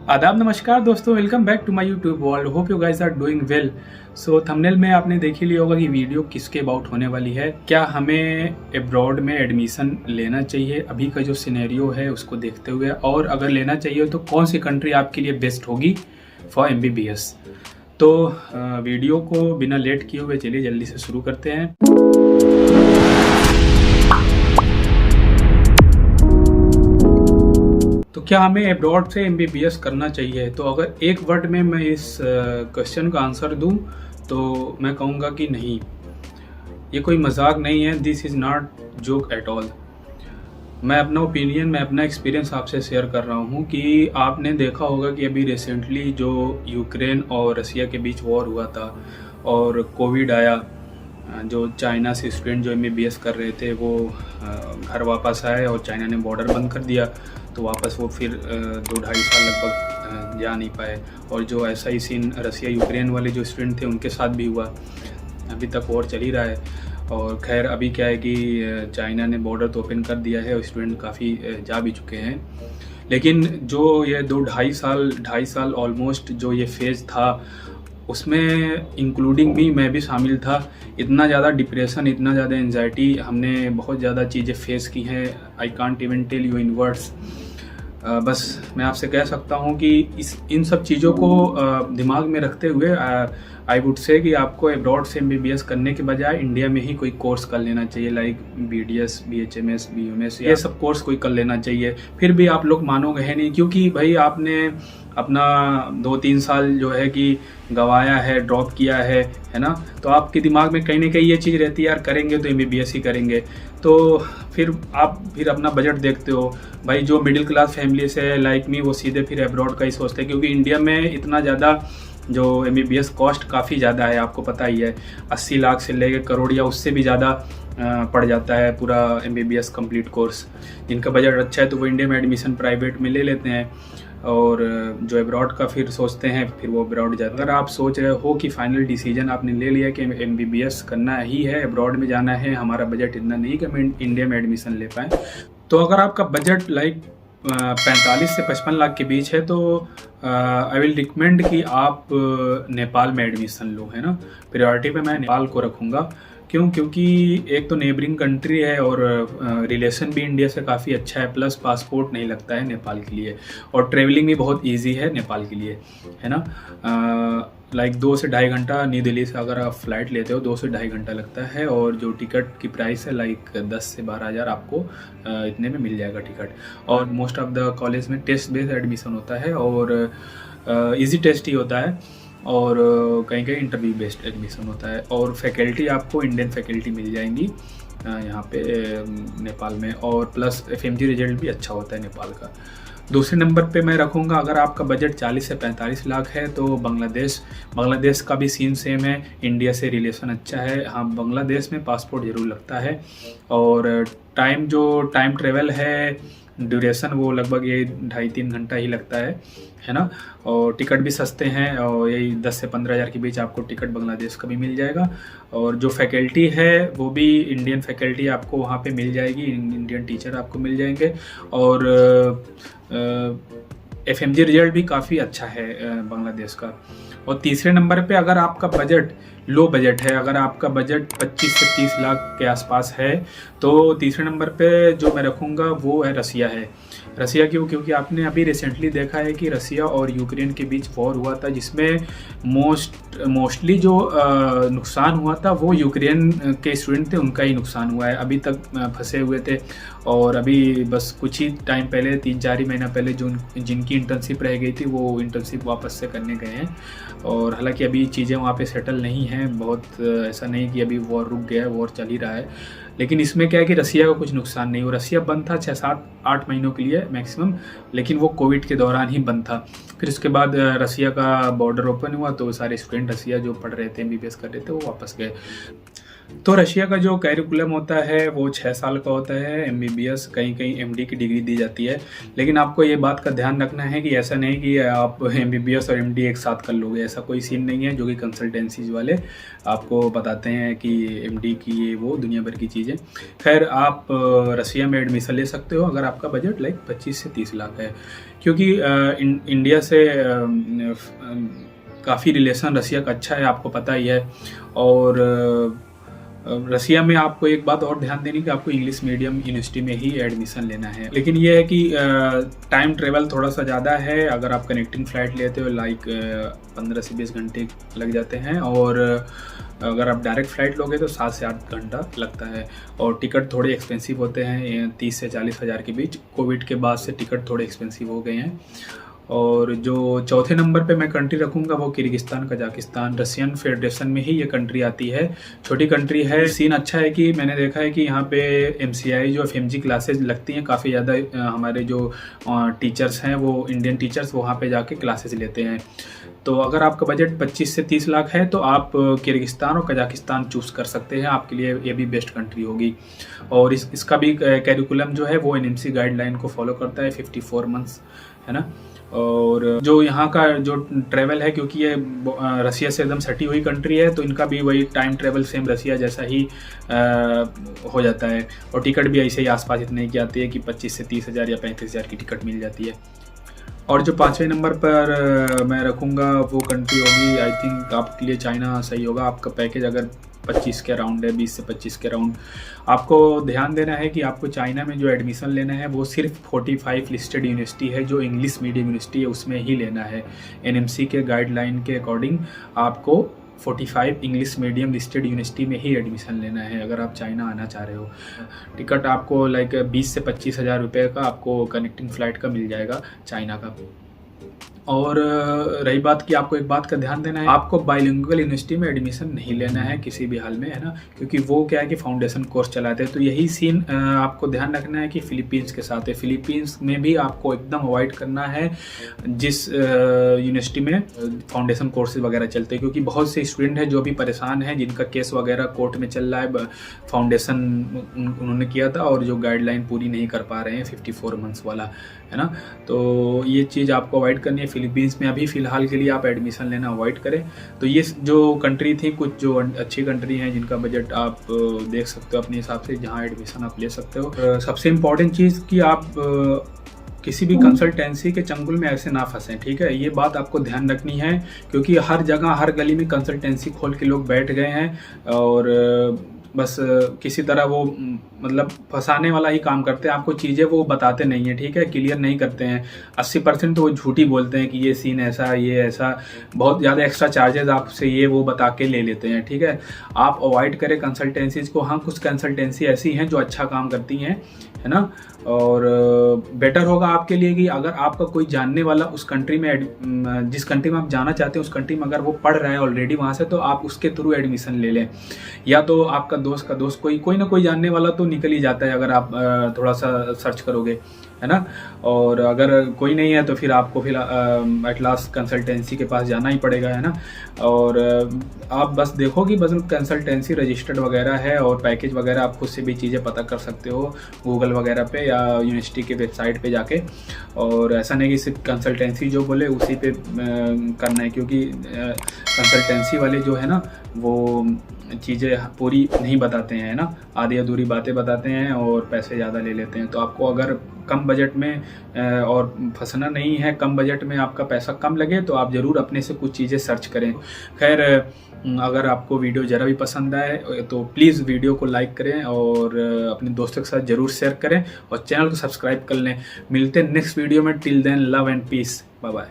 आदाब नमस्कार दोस्तों, welcome back to my YouTube world. Hope you guys are doing well. So thumbnail में आपने देख ही लिया होगा कि वीडियो किसके अबाउट होने वाली है। क्या हमें अब्रॉड में एडमिशन लेना चाहिए अभी का जो सिनेरियो है उसको देखते हुए, और अगर लेना चाहिए तो कौन सी कंट्री आपके लिए बेस्ट होगी फॉर MBBS। तो वीडियो को बिना लेट किए हुए चलिए जल्दी से शुरू करते हैं। तो क्या हमें अब्रॉड से MBBS करना चाहिए? तो अगर एक वर्ड में मैं इस क्वेश्चन का आंसर दूं तो मैं कहूँगा कि नहीं, ये कोई मजाक नहीं है। This is not joke at all. मैं अपना ओपिनियन, मैं अपना एक्सपीरियंस आपसे शेयर कर रहा हूँ कि आपने देखा होगा कि अभी रिसेंटली जो यूक्रेन और रसिया के बीच वॉर हुआ था और कोविड आया, जो चाइना से स्टूडेंट जो MBBS कर रहे थे वो घर वापस आए और चाइना ने बॉर्डर बंद कर दिया, तो वापस वो फिर 2-2.5 साल लगभग जा नहीं पाए। और जो ऐसा ही सीन रसिया यूक्रेन वाले जो स्टूडेंट थे उनके साथ भी हुआ, अभी तक वॉर चल ही रहा है। और खैर अभी क्या है कि चाइना ने बॉर्डर तो ओपन कर दिया है और स्टूडेंट काफ़ी जा भी चुके हैं। लेकिन जो ये 2-2.5 साल ऑलमोस्ट जो ये फेज़ था, उसमें इंक्लूडिंग भी मैं भी शामिल था। इतना ज़्यादा डिप्रेशन, इतना ज़्यादा एंजाइटी, हमने बहुत ज़्यादा चीज़ें फेस की हैं। I can't even tell you in words. बस मैं आपसे कह सकता हूँ कि इन सब चीज़ों को दिमाग में रखते हुए आई वुड से कि आपको अब्रॉड से MBBS करने के बजाय इंडिया में ही कोई कोर्स कर लेना चाहिए, लाइक BDS, BHMS, BUMS, ये सब कोर्स कोई कर लेना चाहिए। फिर भी आप लोग मानोगे है नहीं, क्योंकि भाई आपने अपना 2-3 साल जो है कि गवाया है, ड्रॉप किया है ना। तो आपके दिमाग में कहीं ना कहीं ये चीज़ रहती है, यार करेंगे तो MBBS ही करेंगे। तो फिर आप अपना बजट देखते हो। भाई जो मिडिल क्लास फैमिली से लाइक मी, वो सीधे फिर अब्रॉड का ही सोचते हैं, क्योंकि इंडिया में इतना ज़्यादा जो MBBS कॉस्ट काफ़ी ज़्यादा है, आपको पता ही है। 80 लाख से लेकर करोड़ या उससे भी ज़्यादा पड़ जाता है पूरा MBBS कंप्लीट कोर्स। जिनका बजट अच्छा है तो वो इंडिया में एडमिशन प्राइवेट में ले लेते हैं, और जो अब्रॉड का फिर सोचते हैं फिर वो अब्रॉड जाते हैं। अगर आप सोच रहे हो कि फाइनल डिसीजन आपने ले लिया कि MBBS करना ही है, अब्रॉड में जाना है, हमारा बजट इतना नहीं कि हम इंडिया में एडमिशन ले पाएँ, तो अगर आपका बजट लाइक 45 से 55 लाख के बीच है तो आई विल रिकमेंड कि आप नेपाल में एडमिशन लो, है ना। प्रायोरिटी पे मैं नेपाल को रखूँगा। क्यों? क्योंकि एक तो नेबरिंग कंट्री है और रिलेशन भी इंडिया से काफ़ी अच्छा है, प्लस पासपोर्ट नहीं लगता है नेपाल के लिए, और ट्रेवलिंग भी बहुत इजी है नेपाल के लिए, है ना। लाइक 2 से 2.5 घंटा न्यू दिल्ली से अगर आप फ्लाइट लेते हो 2 से 2.5 घंटा लगता है, और जो टिकट की प्राइस है लाइक 10 से 12 हज़ार आपको इतने में मिल जाएगा टिकट। और मोस्ट ऑफ द कॉलेज में टेस्ट बेस्ड एडमिशन होता है और इजी टेस्ट ही होता है, और कहीं कहीं इंटरव्यू बेस्ड एडमिशन होता है। और फैकल्टी आपको इंडियन फैकल्टी मिल जाएंगी यहाँ पे नेपाल में, और प्लस FMG रिजल्ट भी अच्छा होता है नेपाल का। दूसरे नंबर पे मैं रखूँगा, अगर आपका बजट 40 से 45 लाख है तो बांग्लादेश का भी सीन सेम है। इंडिया से रिलेशन अच्छा है। हाँ, बांग्लादेश में पासपोर्ट ज़रूर लगता है, और टाइम ट्रेवल है, ड्यूरेशन वो लगभग ये 2.5-3 घंटा ही लगता है ना। और टिकट भी सस्ते हैं, और यही 10 से 15 हज़ार के बीच आपको टिकट बांग्लादेश का भी मिल जाएगा। और जो फैकल्टी है वो भी इंडियन फैकल्टी आपको वहाँ पे मिल जाएगी, इंडियन टीचर आपको मिल जाएंगे। और FMG रिजल्ट भी काफ़ी अच्छा है बांग्लादेश का। और तीसरे नंबर पे अगर आपका बजट लो बजट है, अगर आपका बजट 25 से 30 लाख के आसपास है, तो तीसरे नंबर पे जो मैं रखूँगा वो है रसिया है। रसिया क्यों? क्योंकि आपने अभी रिसेंटली देखा है कि रसिया और यूक्रेन के बीच वॉर हुआ था, जिसमें मोस्टली जो नुकसान हुआ था वो यूक्रेन के स्टूडेंट थे, उनका ही नुकसान हुआ है। अभी तक फंसे हुए थे, और अभी बस कुछ ही टाइम पहले 3-4 ही महीना पहले जो जिनकी इंटर्नशिप रह गई थी वो इंटर्नशिप वापस से करने गए हैं। और हालांकि अभी चीज़ें वहाँ पे सेटल नहीं हैं, बहुत ऐसा नहीं कि अभी वॉर रुक गया है, वॉर चल ही रहा है। लेकिन इसमें क्या है कि रसिया का कुछ नुकसान नहीं हुआ। रसिया बंद था 6-7-8 महीनों के लिए मैक्सिमम, लेकिन वो कोविड के दौरान ही बंद था। फिर उसके बाद रसिया का बॉर्डर ओपन हुआ तो सारे स्टूडेंट रसिया जो पढ़ रहे थे, MBBS कर रहे थे, वो वापस गए। तो रशिया का जो कैरिकुलम होता है वो 6 साल का होता है, एमबीबीएस, कहीं कहीं एमडी की डिग्री दी जाती है। लेकिन आपको ये बात का ध्यान रखना है कि ऐसा नहीं कि आप एमबीबीएस और एमडी एक साथ कर लोगे, ऐसा कोई सीन नहीं है, जो कि कंसल्टेंसीज वाले आपको बताते हैं कि एमडी की ये वो दुनिया भर की चीज़ें। खैर, आप रशिया में एडमिशन ले सकते हो अगर आपका बजट लाइक 25 से 30 लाख है, क्योंकि इंडिया से काफ़ी रिलेशन रशिया का अच्छा है, आपको पता ही है। और रशिया में आपको एक बात और ध्यान देनी कि आपको इंग्लिश मीडियम यूनिवर्सिटी में ही एडमिशन लेना है। लेकिन ये है कि टाइम ट्रेवल थोड़ा सा ज़्यादा है। अगर आप कनेक्टिंग फ़्लाइट लेते हो लाइक 15 से 20 घंटे लग जाते हैं, और अगर आप डायरेक्ट फ़्लाइट लोगे तो 7 से 8 घंटा लगता है। और टिकट थोड़े एक्सपेंसिव होते हैं, 30 से 40 हज़ार के बीच। कोविड के बाद से टिकट थोड़े एक्सपेंसिव हो गए हैं। और जो चौथे नंबर पे मैं कंट्री रखूँगा वो किर्गिस्तान, कजाकिस्तान, रशियन फेडरेशन में ही ये कंट्री आती है। छोटी कंट्री है। सीन अच्छा है कि मैंने देखा है कि यहाँ पे MCI जो FMG क्लासेज लगती हैं, काफ़ी ज़्यादा हमारे जो टीचर्स हैं वो इंडियन टीचर्स वहाँ पे जाके क्लासेज लेते हैं। तो अगर आपका बजट 25 से 30 लाख है तो आप किर्गिस्तान और कजाकिस्तान चूज़ कर सकते हैं, आपके लिए ये भी बेस्ट कंट्री होगी। और इसका भी कैरिकुलम जो है वो NMC गाइडलाइन को फॉलो करता है, 54 मंथ्स, है ना। और जो यहाँ का जो ट्रैवल है, क्योंकि ये रसिया से एकदम सटी हुई कंट्री है, तो इनका भी वही टाइम ट्रैवल सेम रसिया जैसा ही हो जाता है। और टिकट भी ऐसे ही आसपास इतने की आती है कि 25 से 30 हज़ार या 35 हज़ार की टिकट मिल जाती है। और जो 5वें नंबर पर मैं रखूँगा वो कंट्री होगी, आई थिंक आपके लिए चाइना सही होगा। आपका पैकेज अगर 25 के अराउंड है, 20 से 25 के अराउंड, आपको ध्यान देना है कि आपको चाइना में जो एडमिशन लेना है वो सिर्फ 45 लिस्टेड यूनिवर्सिटी है जो इंग्लिश मीडियम यूनिवर्सिटी है, उसमें ही लेना है। NMC के गाइडलाइन के अकॉर्डिंग आपको 45 इंग्लिश मीडियम लिस्टेड यूनिवर्सिटी में ही एडमिशन लेना है अगर आप चाइना आना चाह रहे हो। टिकट आपको लाइक 20 से 25 हज़ार रुपये का आपको कनेक्टिंग फ़्लाइट का मिल जाएगा चाइना का। और रही बात कि आपको एक बात का ध्यान देना है, आपको बाइलिंगुअल यूनिवर्सिटी में एडमिशन नहीं लेना है किसी भी हाल में, है ना, क्योंकि वो क्या है कि फाउंडेशन कोर्स चलाते हैं। तो यही सीन आपको ध्यान रखना है कि फिलीपींस के साथ है। फिलीपींस में भी आपको एकदम अवॉइड करना है जिस यूनिवर्सिटी में फाउंडेशन कोर्सेज वगैरह चलते हैं, क्योंकि बहुत से स्टूडेंट हैं जो भी परेशान हैं, जिनका केस वगैरह कोर्ट में चल रहा है, फाउंडेशन उन्होंने किया था और जो गाइडलाइन पूरी नहीं कर पा रहे हैं 54 मंथ्स वाला, है ना। तो ये चीज़ आपको अवॉइड करनी है। फिलीपींस में अभी फ़िलहाल के लिए आप एडमिशन लेना अवॉइड करें। तो ये जो कंट्री थी, कुछ जो अच्छी कंट्री हैं जिनका बजट आप देख सकते हो अपने हिसाब से, जहाँ एडमिशन आप ले सकते हो। सबसे इम्पॉर्टेंट चीज़ कि आप किसी भी कंसल्टेंसी के चंगुल में ऐसे ना फंसें, ठीक है। ये बात आपको ध्यान रखनी है, क्योंकि हर जगह हर गली में कंसल्टेंसी खोल के लोग बैठ गए हैं और बस किसी तरह वो मतलब फंसाने वाला ही काम करते हैं। आपको चीज़ें वो बताते नहीं हैं, ठीक है, क्लियर नहीं करते हैं। 80% तो वो झूठी बोलते हैं कि ये सीन ऐसा, ये ऐसा, बहुत ज़्यादा एक्स्ट्रा चार्जेस आपसे ये वो बता के ले लेते हैं, ठीक है। आप अवॉइड करें कंसल्टेंसीज को। हाँ, कुछ कंसल्टेंसी ऐसी हैं जो अच्छा काम करती हैं, है ना। और बेटर होगा आपके लिए कि अगर आपका कोई जानने वाला उस कंट्री में, जिस कंट्री में आप जाना चाहते हैं उस कंट्री में अगर वो पढ़ रहा है ऑलरेडी वहाँ से, तो आप उसके थ्रू एडमिशन ले लें। या तो आपका दोस्त का दोस्त, कोई ना कोई जानने वाला तो निकल ही जाता है अगर आप थोड़ा सा सर्च करोगे, है ना। और अगर कोई नहीं है तो फिर आपको फिर एट लास्ट कंसल्टेंसी के पास जाना ही पड़ेगा, है ना। और आप बस देखो कि बस कंसल्टेंसी रजिस्टर्ड वगैरह है और पैकेज वगैरह आप खुद से भी चीज़ें पता कर सकते हो गूगल वगैरह पे या यूनिवर्सिटी के वेबसाइट पे जाके। और ऐसा नहीं कि सिर्फ कंसल्टेंसी जो बोले उसी पे करना है, क्योंकि कंसल्टेंसी वाले जो है ना वो चीज़ें पूरी नहीं बताते हैं, है ना, आधी अधूरी बातें बताते हैं और पैसे ज़्यादा ले लेते हैं। तो आपको अगर कम बजट में और फंसना नहीं है, कम बजट में आपका पैसा कम लगे, तो आप ज़रूर अपने से कुछ चीज़ें सर्च करें। खैर, अगर आपको वीडियो ज़रा भी पसंद आए तो प्लीज़ वीडियो को लाइक करें और अपने दोस्तों के साथ ज़रूर शेयर करें और चैनल को सब्सक्राइब कर लें। मिलते हैं नेक्स्ट वीडियो में। Till then, love and peace, bye bye.